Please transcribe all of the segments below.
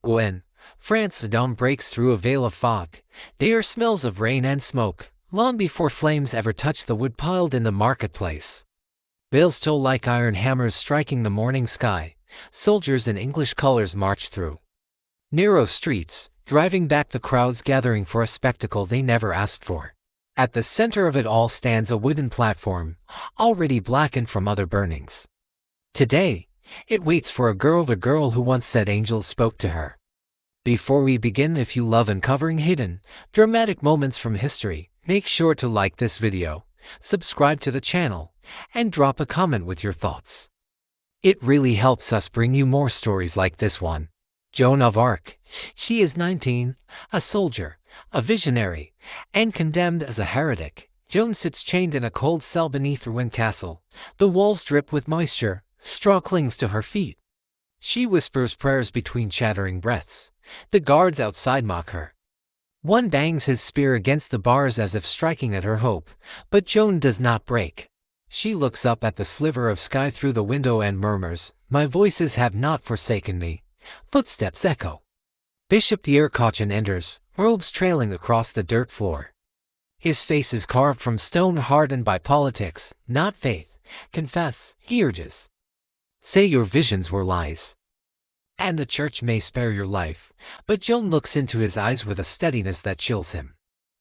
Rouen, France. The dawn breaks through a veil of fog. The air smells of rain and smoke, long before flames ever touch the wood piled in the marketplace. Bells toll like iron hammers striking the morning sky. Soldiers in English colors march through narrow streets, driving back the crowds gathering for a spectacle they never asked for. At the center of it all stands a wooden platform, already blackened from other burnings. Today, it waits for a girl, the girl who once said angels spoke to her. Before we begin, if you love uncovering hidden, dramatic moments from history, make sure to like this video, subscribe to the channel, and drop a comment with your thoughts. It really helps us bring you more stories like this one. Joan of Arc. She is 19, a soldier, a visionary, and condemned as a heretic. Joan sits chained in a cold cell beneath Rouen castle. The walls drip with moisture, straw clings to her feet. She whispers prayers between chattering breaths. The guards outside mock her. One bangs his spear against the bars as if striking at her hope, but Joan does not break. She looks up at the sliver of sky through the window and murmurs, "My voices have not forsaken me." Footsteps echo. Bishop Cauchin enters, robes trailing across the dirt floor. His face is carved from stone, hardened by politics, not faith. "Confess," he urges. "Say your visions were lies, and the church may spare your life." But Joan looks into his eyes with a steadiness that chills him.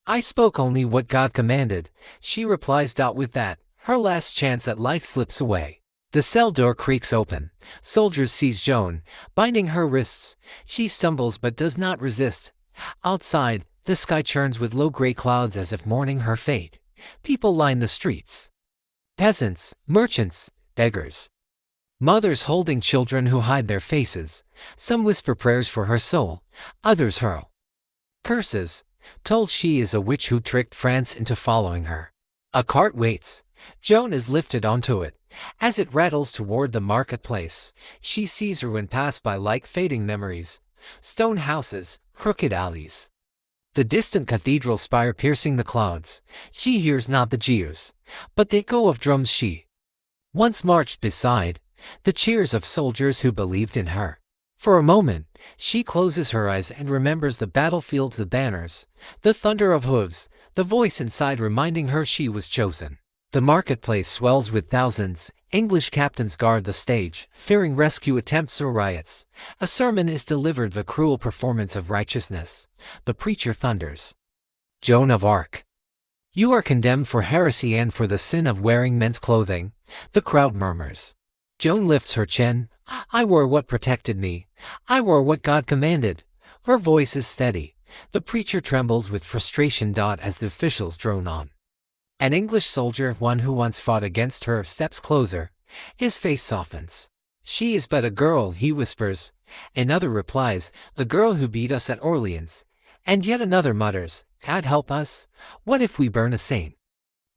"I spoke only what God commanded," she replies. With that, her last chance at life slips away. The cell door creaks open. Soldiers seize Joan, binding her wrists. She stumbles but does not resist. Outside, the sky churns with low gray clouds as if mourning her fate. People line the streets. Peasants, merchants, beggars. Mothers holding children who hide their faces. Some whisper prayers for her soul, others hurl curses, told she is a witch who tricked France into following her. A cart waits. Joan is lifted onto it. As it rattles toward the marketplace, she sees Rouen pass by like fading memories. Stone houses, crooked alleys. The distant cathedral spire piercing the clouds. She hears not the jeers, but the echo of drums she once marched beside. The cheers of soldiers who believed in her. For a moment, she closes her eyes and remembers the battlefields, the banners, the thunder of hooves, the voice inside reminding her she was chosen. The marketplace swells with thousands. English captains guard the stage, fearing rescue attempts or riots. A sermon is delivered, the cruel performance of righteousness. The preacher thunders, "Joan of Arc, you are condemned for heresy and for the sin of wearing men's clothing." The crowd murmurs. Joan lifts her chin. "I wore what protected me. I wore what God commanded." Her voice is steady. The preacher trembles with frustration. As the officials drone on. An English soldier, one who once fought against her, steps closer. His face softens. "She is but a girl," he whispers. Another replies, "The girl who beat us at Orleans." And yet another mutters, "God help us. What if we burn a saint?"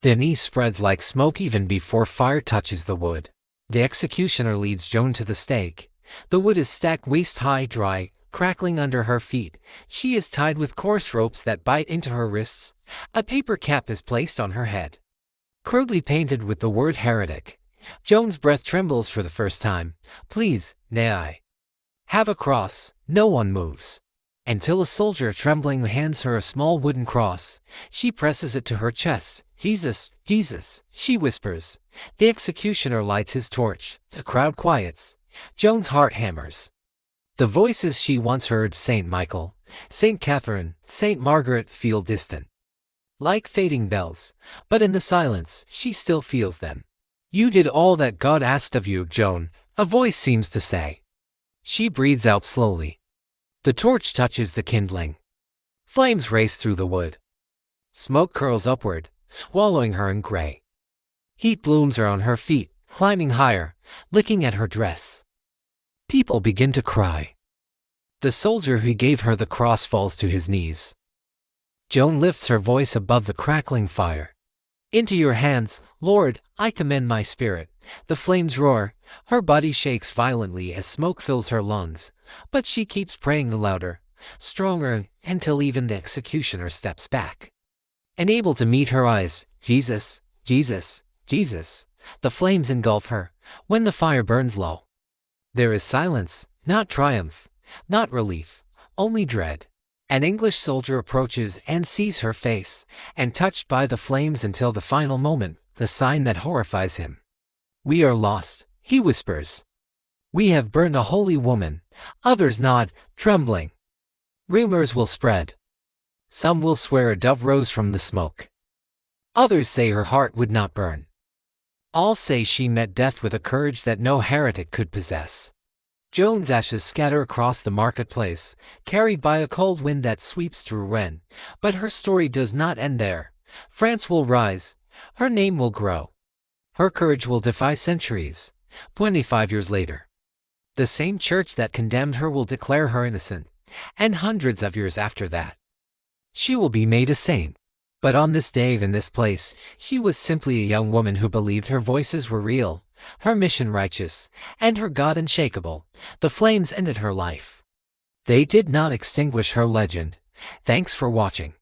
The anise spreads like smoke even before fire touches the wood. The executioner leads Joan to the stake. The wood is stacked waist-high, dry, crackling under her feet. She is tied with coarse ropes that bite into her wrists. A paper cap is placed on her head, crudely painted with the word heretic. Joan's breath trembles for the first time. "Please, may I have a cross?" No one moves, until a soldier trembling hands her a small wooden cross. She presses it to her chest. "Jesus, Jesus," she whispers. The executioner lights his torch. The crowd quiets. Joan's heart hammers. The voices she once heard, Saint Michael, Saint Catherine, Saint Margaret, feel distant, like fading bells. But in the silence, she still feels them. "You did all that God asked of you, Joan," a voice seems to say. She breathes out slowly. The torch touches the kindling. Flames race through the wood. Smoke curls upward, swallowing her in gray. Heat blooms are on her feet, climbing higher, licking at her dress. People begin to cry. The soldier who gave her the cross falls to his knees. Joan lifts her voice above the crackling fire. "Into your hands, Lord, I commend my spirit." The flames roar. Her body shakes violently as smoke fills her lungs, but she keeps praying the louder, stronger, until even the executioner steps back. Unable to meet her eyes, "Jesus, Jesus, Jesus." The flames engulf her. When the fire burns low, there is silence, not triumph, Not relief, only dread. An English soldier approaches and sees her face, and touched by the flames until the final moment, the sign that horrifies him. "We are lost," he whispers. "We have burned a holy woman." Others nod, trembling. Rumors will spread. Some will swear a dove rose from the smoke. Others say her heart would not burn. All say she met death with a courage that no heretic could possess. Joan's ashes scatter across the marketplace, carried by a cold wind that sweeps through Rouen. But her story does not end there. France will rise. Her name will grow. Her courage will defy centuries. 25 years later, the same church that condemned her will declare her innocent, and hundreds of years after that, she will be made a saint. But on this day in this place, she was simply a young woman who believed her voices were real, her mission righteous, and her God unshakable. The flames ended her life. They did not extinguish her legend. Thanks for watching.